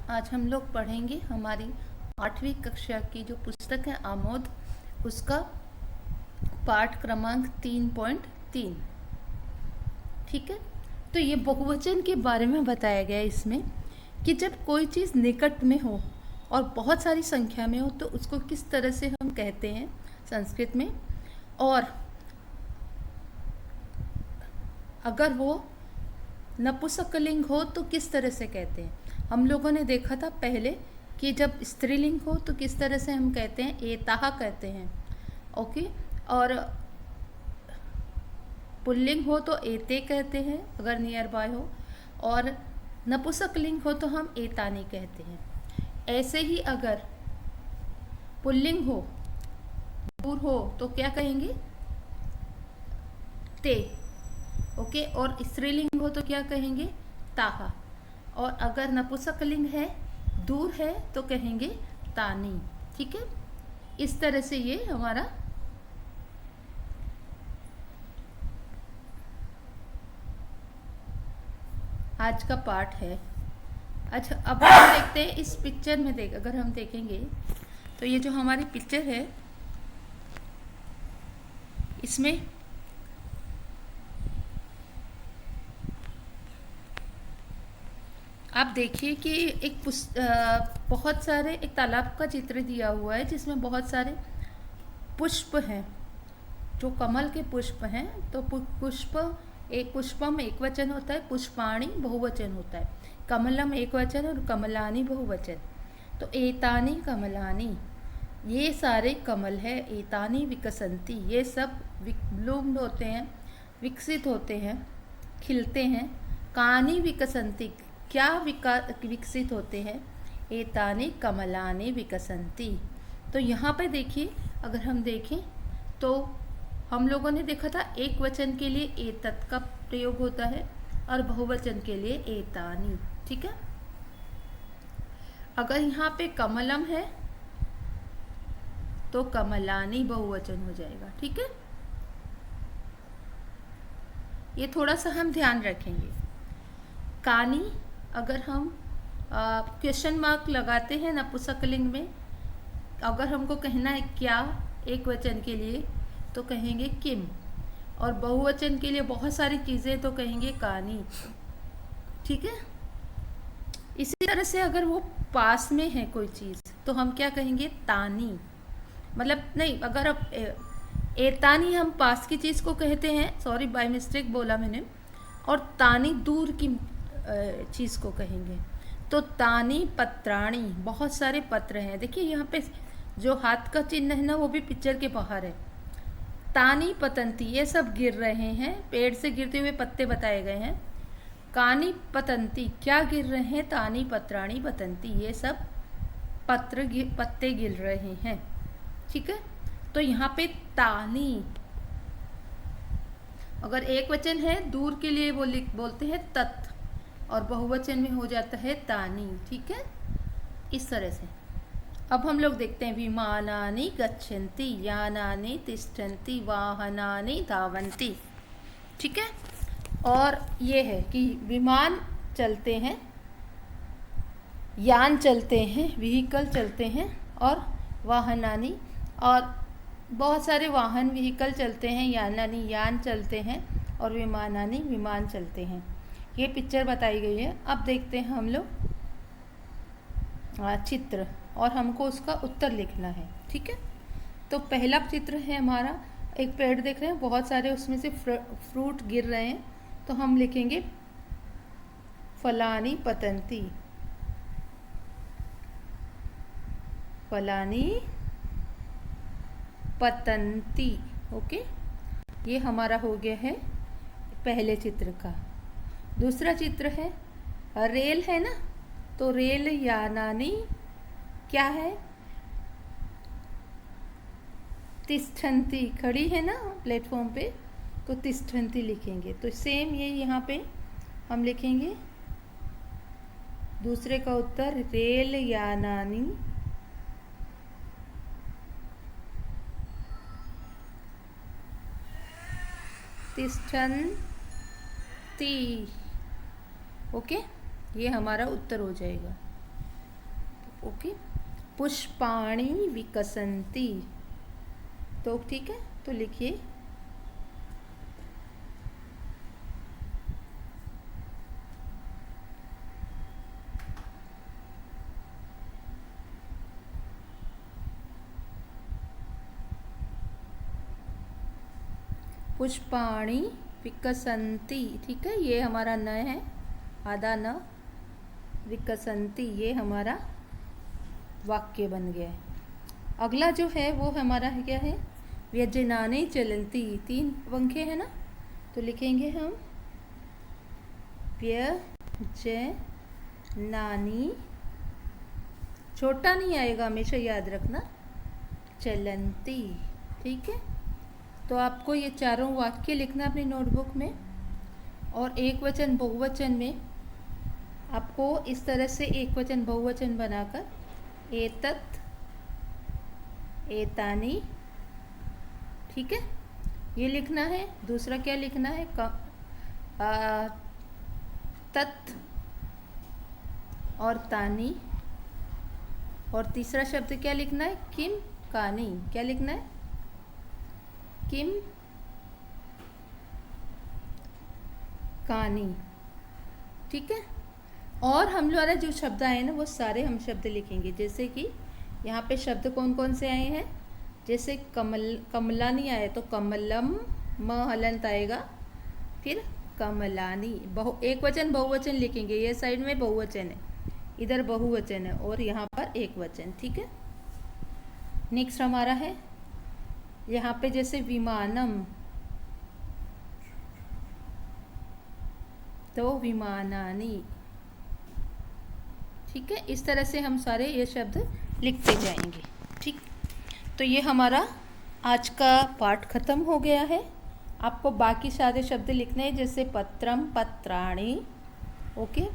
आज हम लोग पढ़ेंगे हमारी 8वीं कक्षा की जो पुस्तक है आमोद, उसका पाठ क्रमांक 3.3। ठीक है, तो ये बहुवचन के बारे में बताया गया है इसमें कि जब कोई चीज़ निकट में हो और बहुत सारी संख्या में हो तो उसको किस तरह से हम कहते हैं संस्कृत में, और अगर वो नपुंसकलिंग हो तो किस तरह से कहते हैं। हम लोगों ने देखा था पहले कि जब स्त्रीलिंग हो तो किस तरह से हम कहते हैं, एताहा कहते हैं। ओके, और पुल्लिंग हो तो एते कहते हैं अगर नियर बाय हो, और नपुंसकलिंग हो तो हम एतानी कहते हैं। ऐसे ही अगर पुल्लिंग हो, दूर हो, तो क्या कहेंगे, ते। ओके, और स्त्रीलिंग हो तो क्या कहेंगे, ताहा। और अगर नपुंसकलिंग है, दूर है, तो कहेंगे तानी। ठीक है, इस तरह से ये हमारा आज का पाठ है। अच्छा, अब हम देखते हैं इस पिक्चर में अगर हम देखेंगे तो ये जो हमारी पिक्चर है इसमें आप देखिए कि बहुत सारे एक तालाब का चित्र दिया हुआ है जिसमें बहुत सारे पुष्प हैं, जो कमल के पुष्प हैं। तो पुष्प, एक पुष्पम एक वचन होता है, पुष्पाणी बहुवचन होता है, कमलम एक वचन और कमलानी बहुवचन। तो एतानी कमलानी, ये सारे कमल है। एतानी विकसंती, ये सब ब्लूम्ड होते हैं, विकसित होते हैं, खिलते हैं। कानी विकसंती, क्या विकसित होते हैं, एतानी कमलानी विकसंती। तो यहाँ पे देखिए, अगर हम देखें तो हम लोगों ने देखा था एक वचन के लिए एतत् का प्रयोग होता है और बहुवचन के लिए एतानी। ठीक है, अगर यहाँ पे कमलम है तो कमलानी बहुवचन हो जाएगा। ठीक है, ये थोड़ा सा हम ध्यान रखेंगे। कानी, अगर हम क्वेश्चन मार्क लगाते हैं नपुंसकलिंग में, अगर हमको कहना है क्या एक वचन के लिए तो कहेंगे किम, और बहुवचन के लिए बहुत सारी चीज़ें तो कहेंगे कानी। ठीक है, इसी तरह से अगर वो पास में है कोई चीज़ तो हम क्या कहेंगे, तानी। मतलब नहीं, अगर अब एतानी हम पास की चीज़ को कहते हैं, सॉरी बाय मिस्टेक बोला मैंने, और तानी दूर की चीज़ को कहेंगे। तो तानी पत्राणी, बहुत सारे पत्र हैं। देखिए यहाँ पे जो हाथ का चिन्ह है ना, वो भी पिक्चर के बाहर है। तानी पतंती, ये सब गिर रहे हैं, पेड़ से गिरते हुए पत्ते बताए गए हैं। कानी पतंती, क्या गिर रहे हैं, तानी पत्राणी पतंती, ये सब पत्ते गिर रहे हैं। ठीक है, तो यहाँ पे तानी, अगर एक वचन है दूर के लिए वो बोलते हैं तत्, और बहुवचन में हो जाता है तानी। ठीक है, इस तरह से। अब हम लोग देखते हैं, विमानानि गच्छन्ति, यानानि तिष्ठन्ति, वाहनानि धावन्ति। ठीक है, और ये है कि विमान चलते हैं, यान चलते हैं, व्हीकल चलते हैं, और वाहनानि, और बहुत सारे वाहन व्हीकल चलते हैं, यानानि यान चलते हैं, और विमानानि विमान चलते हैं। ये पिक्चर बताई गई है। अब देखते हैं हम लोग चित्र, और हमको उसका उत्तर लिखना है। ठीक है, तो पहला चित्र है हमारा, एक पेड़ देख रहे हैं, बहुत सारे उसमें से फ्रूट गिर रहे हैं, तो हम लिखेंगे फलानी पतंती, फलानी पतंती। ओके, ये हमारा हो गया है पहले चित्र का। दूसरा चित्र है, रेल है ना, तो रेल यानानी क्या है, तिष्ठन्ति, खड़ी है ना प्लेटफॉर्म पे, तो तिष्ठन्ति लिखेंगे। तो सेम ये यहाँ पे हम लिखेंगे दूसरे का उत्तर, रेल यानानी तिष्ठन्ति। ओके, ये हमारा उत्तर हो जाएगा। ओके। पुष्पाणि विकसन्ति, तो ठीक है, तो लिखिए पुष्पाणि विकसन्ति, ठीक है, ये हमारा न है, आधा न, विकसन्ति ये हमारा वाक्य बन गया है। अगला जो है वो हमारा है क्या है, व्यंजनानि चलन्ति, 3 पंखे हैं ना, तो लिखेंगे हम व्यंजनानि, छोटा नहीं आएगा, हमेशा याद रखना, चलन्ति, ठीक है। तो आपको ये चारों वाक्य लिखना अपनी नोटबुक में, और एक वचन बहुवचन में आपको इस तरह से एक वचन बहुवचन बनाकर एतत्, एतानि, ठीक है, ये लिखना है। दूसरा क्या लिखना है, तत् और तानि, और तीसरा शब्द क्या लिखना है, किम कानि, क्या लिखना है, किम कानि, ठीक है। और हम द्वारा जो शब्द आए ना वो सारे हम शब्द लिखेंगे, जैसे कि यहाँ पे शब्द कौन कौन से आए हैं, जैसे कमला नहीं आए तो कमलम, म हलंत आएगा, फिर कमलानी, एक वचन बहुवचन लिखेंगे, ये साइड में बहुवचन है, इधर बहुवचन है, और यहाँ पर एक वचन, ठीक है। नेक्स्ट हमारा है यहाँ पे जैसे विमानम, तो विमानानी, ठीक है, इस तरह से हम सारे ये शब्द लिखते जाएंगे, ठीक। तो ये हमारा आज का पाठ खत्म हो गया है। आपको बाकी सारे शब्द लिखने हैं, जैसे पत्रम पत्राणि, ओके,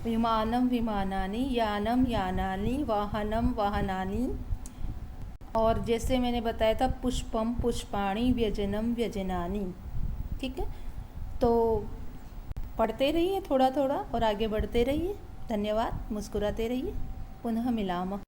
विमानम विमानानि, यानम यानानि, वाहनम वाहनानि, और जैसे मैंने बताया था पुष्पम पुष्पाणि, व्यजनम व्यजनानि, ठीक है। तो पढ़ते रहिए थोड़ा थोड़ा और आगे बढ़ते रहिए। धन्यवाद, मुस्कुराते रहिए, पुनः मिलामः।